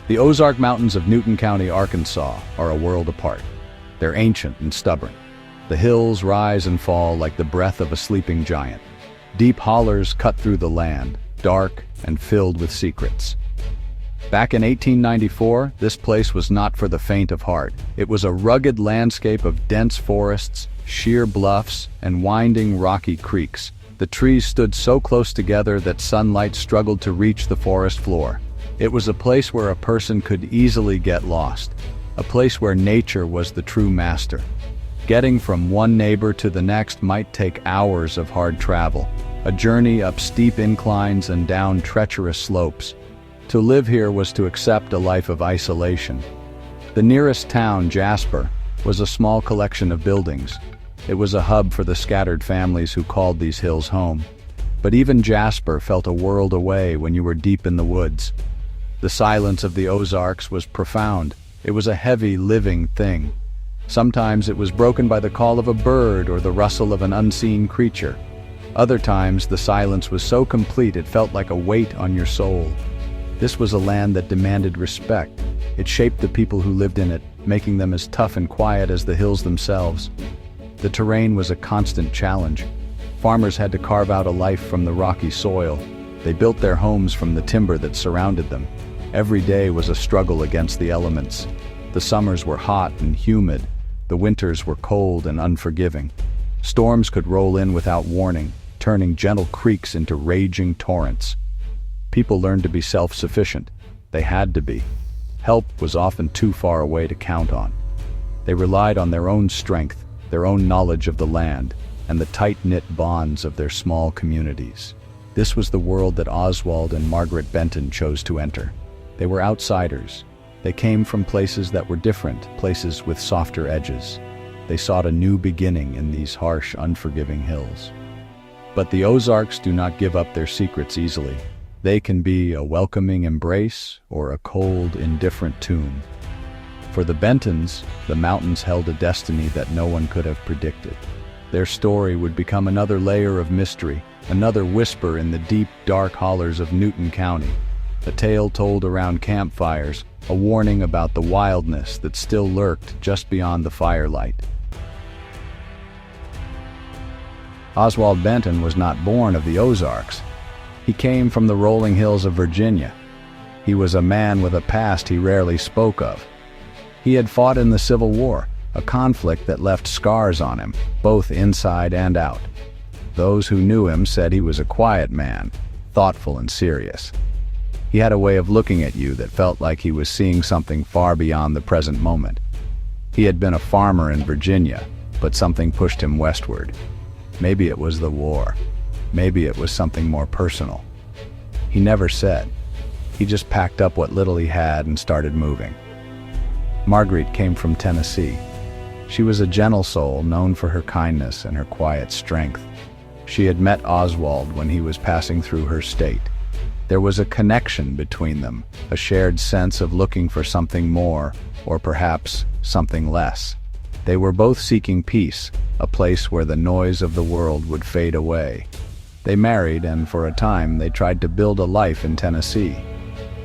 The Ozark Mountains of Newton County, Arkansas, are a world apart. They're ancient and stubborn. The hills rise and fall like the breath of a sleeping giant. Deep hollers cut through the land, dark and filled with secrets. Back in 1894, this place was not for the faint of heart. It was a rugged landscape of dense forests, sheer bluffs, and winding rocky creeks. The trees stood so close together that sunlight struggled to reach the forest floor. It was a place where a person could easily get lost, a place where nature was the true master. Getting from one neighbor to the next might take hours of hard travel, a journey up steep inclines and down treacherous slopes. To live here was to accept a life of isolation. The nearest town, Jasper, was a small collection of buildings. It was a hub for the scattered families who called these hills home. But even Jasper felt a world away when you were deep in the woods. The silence of the Ozarks was profound. It was a heavy, living thing. Sometimes it was broken by the call of a bird or the rustle of an unseen creature. Other times the silence was so complete it felt like a weight on your soul. This was a land that demanded respect. It shaped the people who lived in it, making them as tough and quiet as the hills themselves. The terrain was a constant challenge. Farmers had to carve out a life from the rocky soil. They built their homes from the timber that surrounded them. Every day was a struggle against the elements. The summers were hot and humid. The winters were cold and unforgiving. Storms could roll in without warning, turning gentle creeks into raging torrents. People learned to be self-sufficient. They had to be. Help was often too far away to count on. They relied on their own strength, their own knowledge of the land, and the tight-knit bonds of their small communities. This was the world that Oswald and Margaret Benton chose to enter. They were outsiders. They came from places that were different, places with softer edges. They sought a new beginning in these harsh, unforgiving hills. But the Ozarks do not give up their secrets easily. They can be a welcoming embrace or a cold, indifferent tomb. For the Bentons, the mountains held a destiny that no one could have predicted. Their story would become another layer of mystery, another whisper in the deep, dark hollers of Newton County. A tale told around campfires, a warning about the wildness that still lurked just beyond the firelight. Oswald Benton was not born of the Ozarks. He came from the rolling hills of Virginia. He was a man with a past he rarely spoke of. He had fought in the Civil War, a conflict that left scars on him, both inside and out. Those who knew him said he was a quiet man, thoughtful and serious. He had a way of looking at you that felt like he was seeing something far beyond the present moment. He had been a farmer in Virginia, but something pushed him westward. Maybe it was the war. Maybe it was something more personal. He never said. He just packed up what little he had and started moving. Margaret came from Tennessee. She was a gentle soul known for her kindness and her quiet strength. She had met Oswald when he was passing through her state. There was a connection between them, a shared sense of looking for something more, or perhaps something less. They were both seeking peace, a place where the noise of the world would fade away. They married, and for a time they tried to build a life in Tennessee.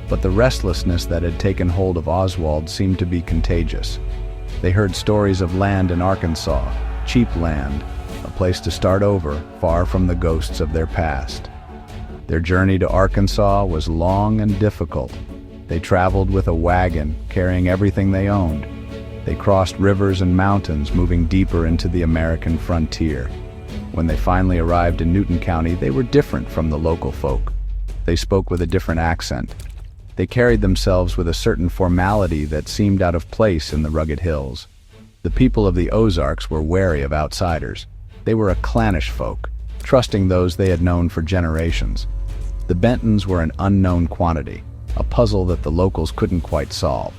But the restlessness that had taken hold of Oswald seemed to be contagious. They heard stories of land in Arkansas, cheap land, a place to start over, far from the ghosts of their past. Their journey to Arkansas was long and difficult. They traveled with a wagon, carrying everything they owned. They crossed rivers and mountains, moving deeper into the American frontier. When they finally arrived in Newton County, they were different from the local folk. They spoke with a different accent. They carried themselves with a certain formality that seemed out of place in the rugged hills. The people of the Ozarks were wary of outsiders. They were a clannish folk, trusting those they had known for generations. The Bentons were an unknown quantity, a puzzle that the locals couldn't quite solve.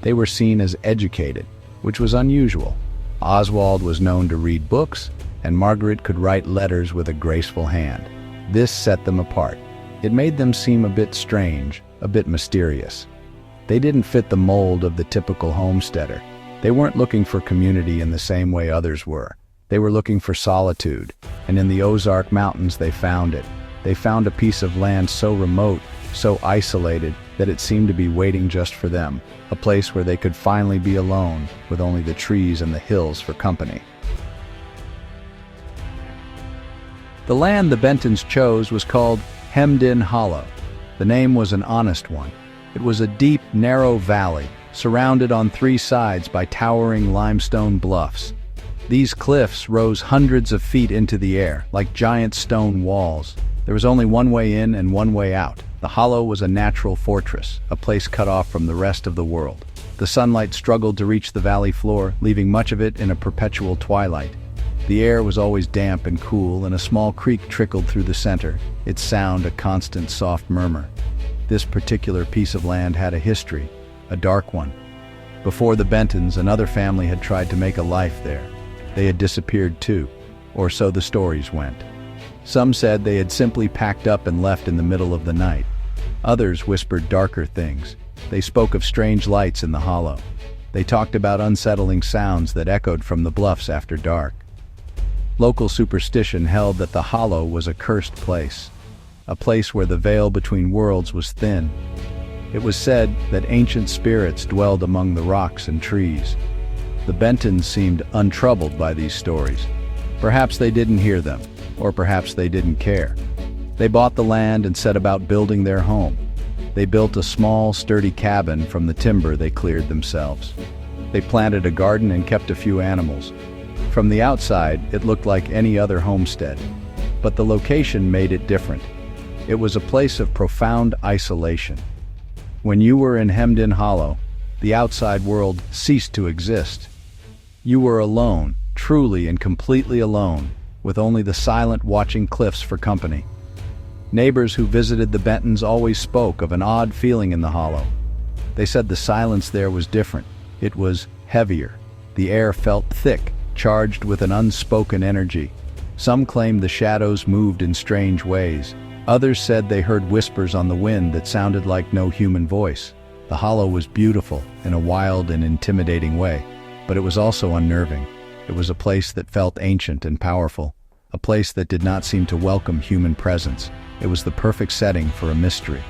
They were seen as educated, which was unusual. Oswald was known to read books, and Margaret could write letters with a graceful hand. This set them apart. It made them seem a bit strange, a bit mysterious. They didn't fit the mold of the typical homesteader. They weren't looking for community in the same way others were. They were looking for solitude, and in the Ozark Mountains they found it. They found a piece of land so remote, so isolated, that it seemed to be waiting just for them, a place where they could finally be alone, with only the trees and the hills for company. The land the Bentons chose was called Hemmed-In Hollow. The name was an honest one. It was a deep, narrow valley, surrounded on three sides by towering limestone bluffs. These cliffs rose hundreds of feet into the air, like giant stone walls. There was only one way in and one way out. The hollow was a natural fortress, a place cut off from the rest of the world. The sunlight struggled to reach the valley floor, leaving much of it in a perpetual twilight. The air was always damp and cool, and a small creek trickled through the center, its sound a constant soft murmur. This particular piece of land had a history, a dark one. Before the Bentons, another family had tried to make a life there. They had disappeared too, or so the stories went. Some said they had simply packed up and left in the middle of the night. Others whispered darker things. They spoke of strange lights in the hollow. They talked about unsettling sounds that echoed from the bluffs after dark. Local superstition held that the hollow was a cursed place, a place where the veil between worlds was thin. It was said that ancient spirits dwelled among the rocks and trees. The Bentons seemed untroubled by these stories. Perhaps they didn't hear them, or perhaps they didn't care. They bought the land and set about building their home. They built a small, sturdy cabin from the timber they cleared themselves. They planted a garden and kept a few animals. From the outside, it looked like any other homestead, but the location made it different. It was a place of profound isolation. When you were in Hemmed-In Hollow, the outside world ceased to exist. You were alone, truly and completely alone, with only the silent watching cliffs for company. Neighbors who visited the Bentons always spoke of an odd feeling in the hollow. They said the silence there was different. It was heavier. The air felt thick, charged with an unspoken energy. Some claimed the shadows moved in strange ways. Others said they heard whispers on the wind that sounded like no human voice. The hollow was beautiful in a wild and intimidating way, but it was also unnerving. It was a place that felt ancient and powerful, a place that did not seem to welcome human presence. It was the perfect setting for a mystery.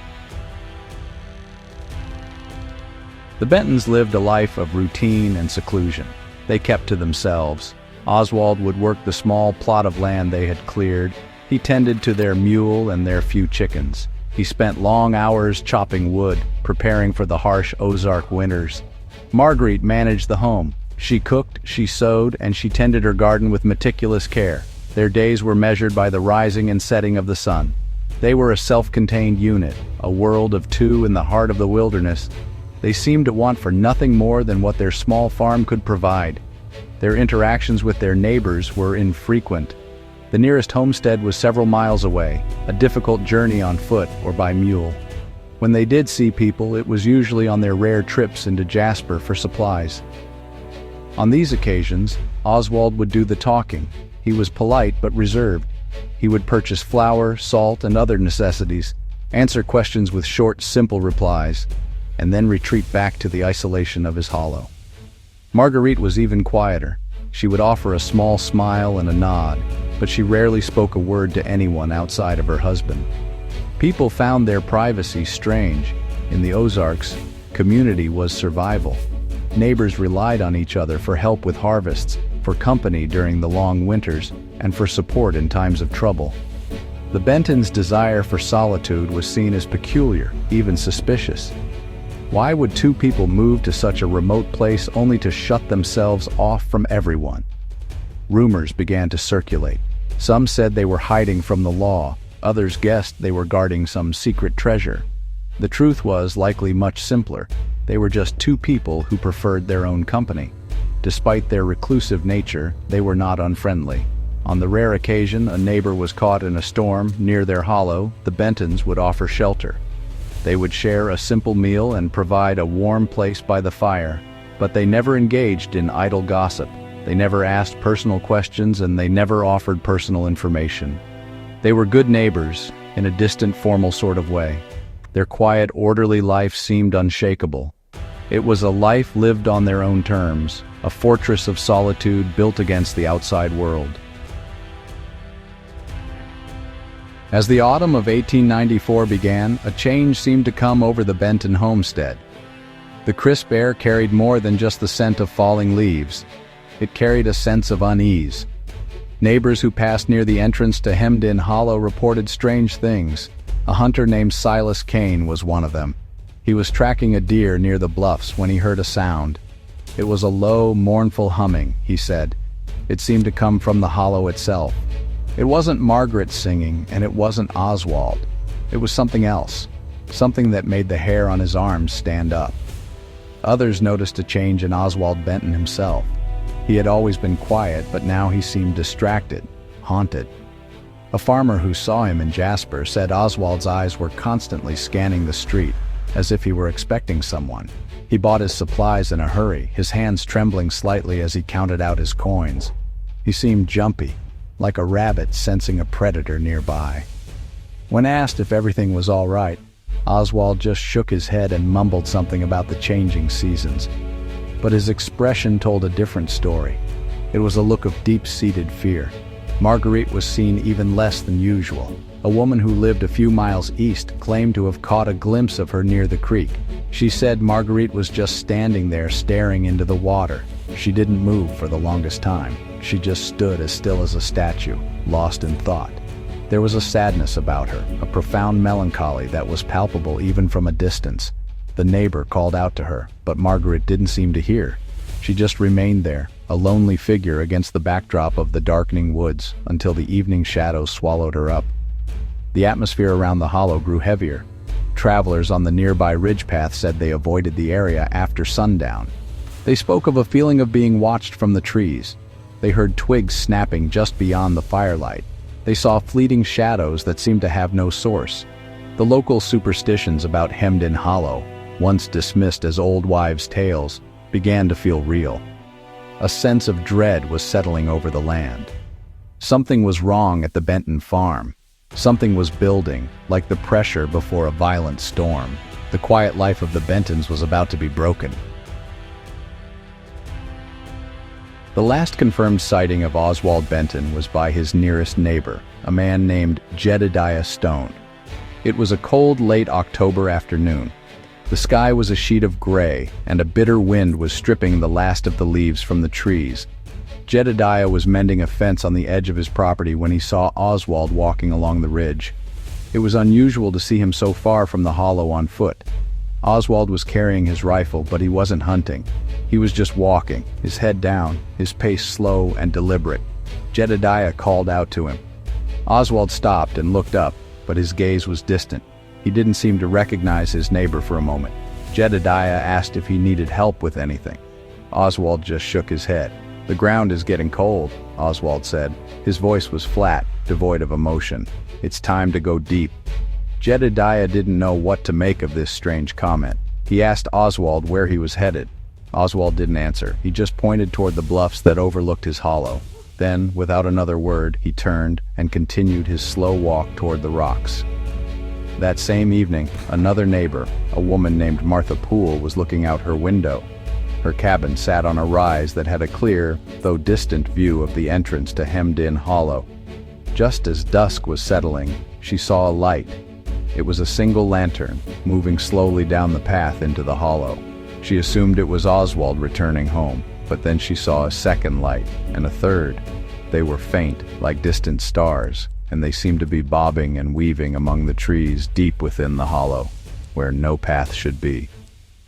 The Bentons lived a life of routine and seclusion. They kept to themselves. Oswald would work the small plot of land they had cleared. He tended to their mule and their few chickens. He spent long hours chopping wood, preparing for the harsh Ozark winters. Marguerite managed the home. She cooked, she sewed, and she tended her garden with meticulous care. Their days were measured by the rising and setting of the sun. They were a self-contained unit, a world of two in the heart of the wilderness. They seemed to want for nothing more than what their small farm could provide. Their interactions with their neighbors were infrequent. The nearest homestead was several miles away, a difficult journey on foot or by mule. When they did see people, it was usually on their rare trips into Jasper for supplies. On these occasions, Oswald would do the talking. He was polite but reserved. He would purchase flour, salt, and other necessities, answer questions with short, simple replies, and then retreat back to the isolation of his hollow. Marguerite was even quieter. She would offer a small smile and a nod, but she rarely spoke a word to anyone outside of her husband. People found their privacy strange. In the Ozarks, community was survival. Neighbors relied on each other for help with harvests, for company during the long winters, and for support in times of trouble. The Bentons' desire for solitude was seen as peculiar, even suspicious. Why would two people move to such a remote place only to shut themselves off from everyone? Rumors began to circulate. Some said they were hiding from the law. Others guessed they were guarding some secret treasure. The truth was likely much simpler. They were just two people who preferred their own company. Despite their reclusive nature, they were not unfriendly. On the rare occasion a neighbor was caught in a storm near their hollow, the Bentons would offer shelter. They would share a simple meal and provide a warm place by the fire, but they never engaged in idle gossip. They never asked personal questions, and they never offered personal information. They were good neighbors, in a distant, formal sort of way. Their quiet, orderly life seemed unshakable. It was a life lived on their own terms, a fortress of solitude built against the outside world. As the autumn of 1894 began, a change seemed to come over the Benton homestead. The crisp air carried more than just the scent of falling leaves. It carried a sense of unease. Neighbors who passed near the entrance to Hemmed-In Hollow reported strange things. A hunter named Silas Kane was one of them. He was tracking a deer near the bluffs when he heard a sound. It was a low, mournful humming, he said. It seemed to come from the hollow itself. It wasn't Margaret singing, and it wasn't Oswald. It was something else, something that made the hair on his arms stand up. Others noticed a change in Oswald Benton himself. He had always been quiet, but now he seemed distracted, haunted. A farmer who saw him in Jasper said Oswald's eyes were constantly scanning the street, as if he were expecting someone. He bought his supplies in a hurry, his hands trembling slightly as he counted out his coins. He seemed jumpy, like a rabbit sensing a predator nearby. When asked if everything was all right, Oswald just shook his head and mumbled something about the changing seasons. But his expression told a different story. It was a look of deep-seated fear. Marguerite was seen even less than usual. A woman who lived a few miles east claimed to have caught a glimpse of her near the creek. She said Marguerite was just standing there staring into the water. She didn't move for the longest time. She just stood as still as a statue, lost in thought. There was a sadness about her, a profound melancholy that was palpable even from a distance. The neighbor called out to her, but Margaret didn't seem to hear. She just remained there, a lonely figure against the backdrop of the darkening woods, until the evening shadows swallowed her up. The atmosphere around the hollow grew heavier. Travelers on the nearby ridge path said they avoided the area after sundown. They spoke of a feeling of being watched from the trees. They heard twigs snapping just beyond the firelight. They saw fleeting shadows that seemed to have no source. The local superstitions about Hemmed-In Hollow, once dismissed as old wives' tales, began to feel real. A sense of dread was settling over the land. Something was wrong at the Benton farm. Something was building, like the pressure before a violent storm. The quiet life of the Bentons was about to be broken. The last confirmed sighting of Oswald Benton was by his nearest neighbor, a man named Jedediah Stone. It was a cold, late October afternoon. The sky was a sheet of gray, and a bitter wind was stripping the last of the leaves from the trees. Jedediah was mending a fence on the edge of his property when he saw Oswald walking along the ridge. It was unusual to see him so far from the hollow on foot. Oswald was carrying his rifle, but he wasn't hunting. He was just walking, his head down, his pace slow and deliberate. Jedediah called out to him. Oswald stopped and looked up, but his gaze was distant. He didn't seem to recognize his neighbor for a moment. Jedediah asked if he needed help with anything. Oswald just shook his head. "The ground is getting cold," Oswald said. His voice was flat, devoid of emotion. "It's time to go deep." Jedediah didn't know what to make of this strange comment. He asked Oswald where he was headed. Oswald didn't answer. He just pointed toward the bluffs that overlooked his hollow. Then, without another word, he turned and continued his slow walk toward the rocks. That same evening, another neighbor, a woman named Martha Poole, was looking out her window. Her cabin sat on a rise that had a clear, though distant view of the entrance to Hemmed-In Hollow. Just as dusk was settling, she saw a light. It was a single lantern, moving slowly down the path into the hollow. She assumed it was Oswald returning home, but then she saw a second light, and a third. They were faint, like distant stars, and they seemed to be bobbing and weaving among the trees deep within the hollow, where no path should be.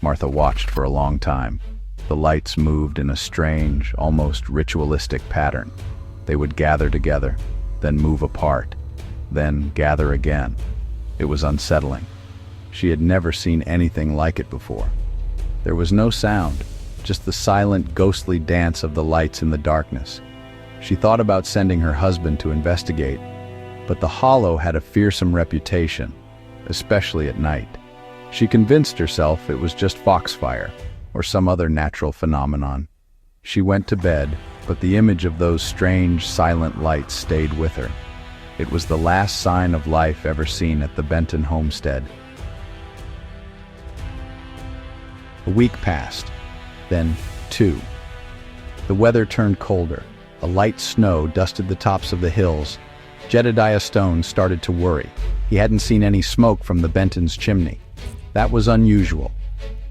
Martha watched for a long time. The lights moved in a strange, almost ritualistic pattern. They would gather together, then move apart, then gather again. It was unsettling. She had never seen anything like it before. There was no sound, just the silent, ghostly dance of the lights in the darkness. She thought about sending her husband to investigate, but the hollow had a fearsome reputation, especially at night. She convinced herself it was just foxfire, or some other natural phenomenon. She went to bed, but the image of those strange, silent lights stayed with her. It was the last sign of life ever seen at the Benton homestead. A week passed, then 2. The weather turned colder. A light snow dusted the tops of the hills. Jedediah Stone started to worry. He hadn't seen any smoke from the Benton's chimney. That was unusual.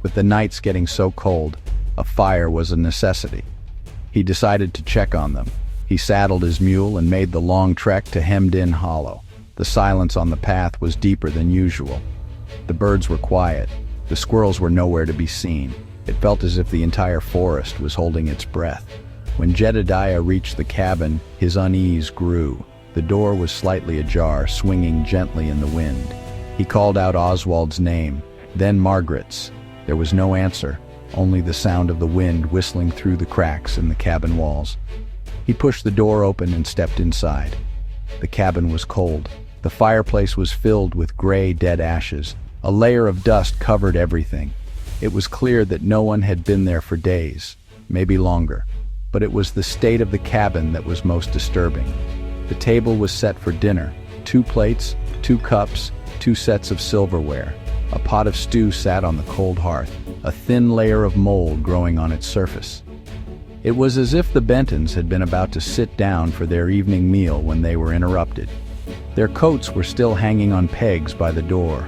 With the nights getting so cold, a fire was a necessity. He decided to check on them. He saddled his mule and made the long trek to Hemmed-In Hollow. The silence on the path was deeper than usual. The birds were quiet. The squirrels were nowhere to be seen. It felt as if the entire forest was holding its breath. When Jedediah reached the cabin, his unease grew. The door was slightly ajar, swinging gently in the wind. He called out Oswald's name, then Margaret's. There was no answer, only the sound of the wind whistling through the cracks in the cabin walls. He pushed the door open and stepped inside. The cabin was cold. The fireplace was filled with gray, dead ashes. A layer of dust covered everything. It was clear that no one had been there for days, maybe longer. But it was the state of the cabin that was most disturbing. The table was set for dinner. 2 plates, 2 cups, 2 sets of silverware. A pot of stew sat on the cold hearth, a thin layer of mold growing on its surface. It was as if the Bentons had been about to sit down for their evening meal when they were interrupted. Their coats were still hanging on pegs by the door.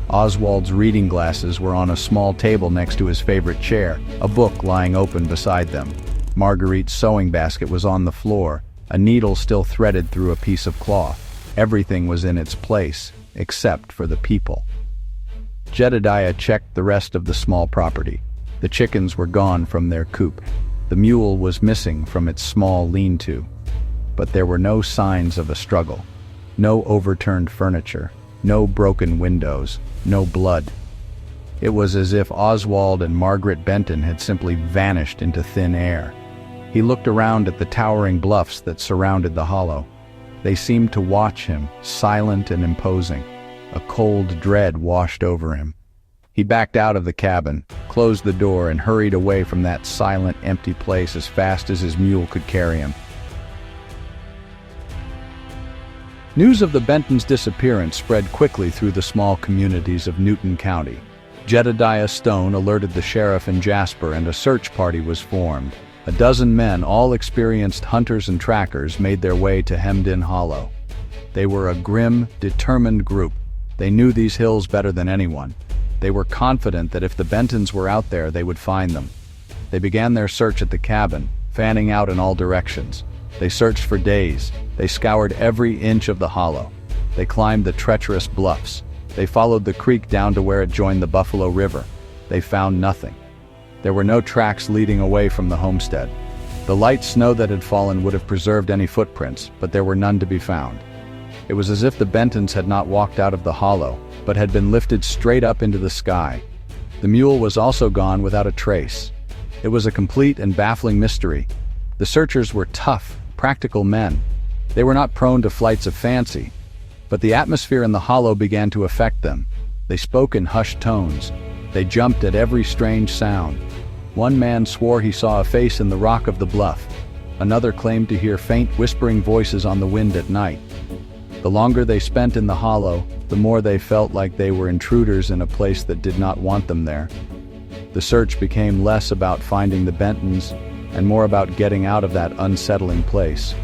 Oswald's reading glasses were on a small table next to his favorite chair, a book lying open beside them. Marguerite's sewing basket was on the floor, a needle still threaded through a piece of cloth. Everything was in its place, except for the people. Jedediah checked the rest of the small property. The chickens were gone from their coop. The mule was missing from its small lean-to. But there were no signs of a struggle. No overturned furniture, no broken windows, no blood. It was as if Oswald and Margaret Benton had simply vanished into thin air. He looked around at the towering bluffs that surrounded the hollow. They seemed to watch him, silent and imposing. A cold dread washed over him. He backed out of the cabin, closed the door, and hurried away from that silent, empty place as fast as his mule could carry him. News of the Bentons' disappearance spread quickly through the small communities of Newton County. Jedediah Stone alerted the sheriff in Jasper, and a search party was formed. A dozen men, all experienced hunters and trackers, made their way to Hemmed-In Hollow. They were a grim, determined group. They knew these hills better than anyone. They were confident that if the Bentons were out there, they would find them. They began their search at the cabin, fanning out in all directions. They searched for days. They scoured every inch of the hollow. They climbed the treacherous bluffs. They followed the creek down to where it joined the Buffalo River. They found nothing. There were no tracks leading away from the homestead. The light snow that had fallen would have preserved any footprints, but there were none to be found. It was as if the Bentons had not walked out of the hollow, but had been lifted straight up into the sky. The mule was also gone without a trace. It was a complete and baffling mystery. The searchers were tough, practical men. They were not prone to flights of fancy, but the atmosphere in the hollow began to affect them. They spoke in hushed tones. They jumped at every strange sound. One man swore he saw a face in the rock of the bluff. Another claimed to hear faint whispering voices on the wind at night. The longer they spent in the hollow, the more they felt like they were intruders in a place that did not want them there. The search became less about finding the Bentons and more about getting out of that unsettling place.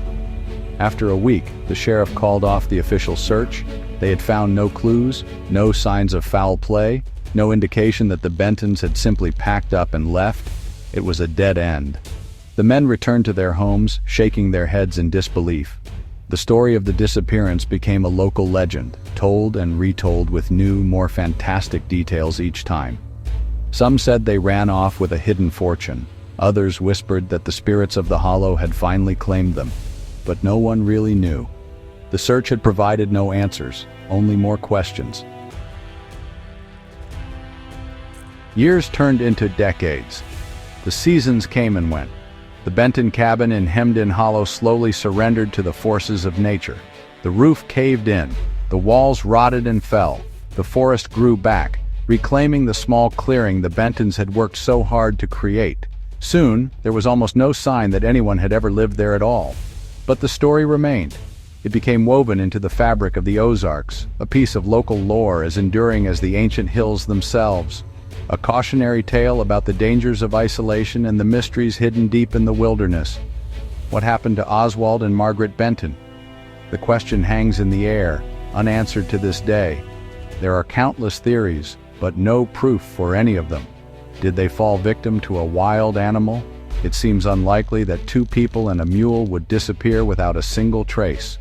After a week, the sheriff called off the official search. They had found no clues, no signs of foul play, no indication that the Bentons had simply packed up and left. It was a dead end. The men returned to their homes, shaking their heads in disbelief. The story of the disappearance became a local legend, told and retold with new, more fantastic details each time. Some said they ran off with a hidden fortune. Others whispered that the spirits of the hollow had finally claimed them. But no one really knew. The search had provided no answers, only more questions. Years turned into decades. The seasons came and went. The Benton cabin in Hemmed-In Hollow slowly surrendered to the forces of nature. The roof caved in, the walls rotted and fell, the forest grew back, reclaiming the small clearing the Bentons had worked so hard to create. Soon, there was almost no sign that anyone had ever lived there at all. But the story remained. It became woven into the fabric of the Ozarks, a piece of local lore as enduring as the ancient hills themselves. A cautionary tale about the dangers of isolation and the mysteries hidden deep in the wilderness. What happened to Oswald and Margaret Benton? The question hangs in the air, unanswered to this day. There are countless theories, but no proof for any of them. Did they fall victim to a wild animal? It seems unlikely that two people and a mule would disappear without a single trace.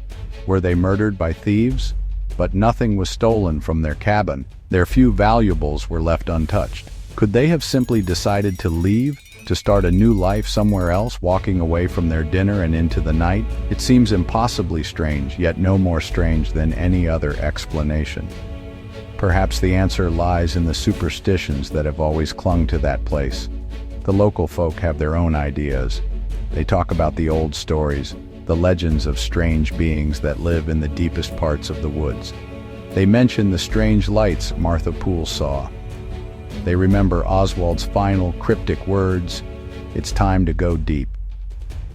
Were they murdered by thieves? But nothing was stolen from their cabin. Their few valuables were left untouched. Could they have simply decided to leave, to start a new life somewhere else, walking away from their dinner and into the night? It seems impossibly strange, yet no more strange than any other explanation. Perhaps the answer lies in the superstitions that have always clung to that place. The local folk have their own ideas. They talk about the old stories, the legends of strange beings that live in the deepest parts of the woods. They mention the strange lights Martha Poole saw. They remember Oswald's final cryptic words, "It's time to go deep."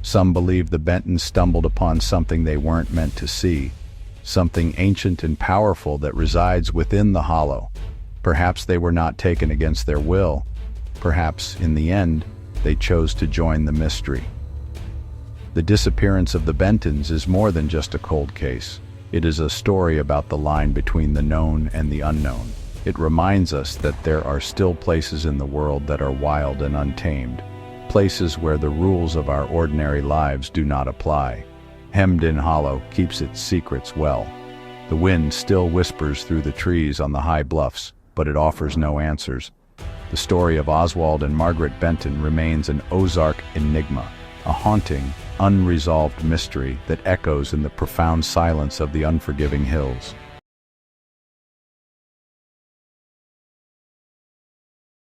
Some believe the Bentons stumbled upon something they weren't meant to see, something ancient and powerful that resides within the hollow. Perhaps they were not taken against their will. Perhaps, in the end, they chose to join the mystery. The disappearance of the Bentons is more than just a cold case. It is a story about the line between the known and the unknown. It reminds us that there are still places in the world that are wild and untamed, places where the rules of our ordinary lives do not apply. Hemmed-in Hollow keeps its secrets well. The wind still whispers through the trees on the high bluffs, but it offers no answers. The story of Oswald and Margaret Benton remains an Ozark enigma, a haunting, unresolved mystery that echoes in the profound silence of the unforgiving hills.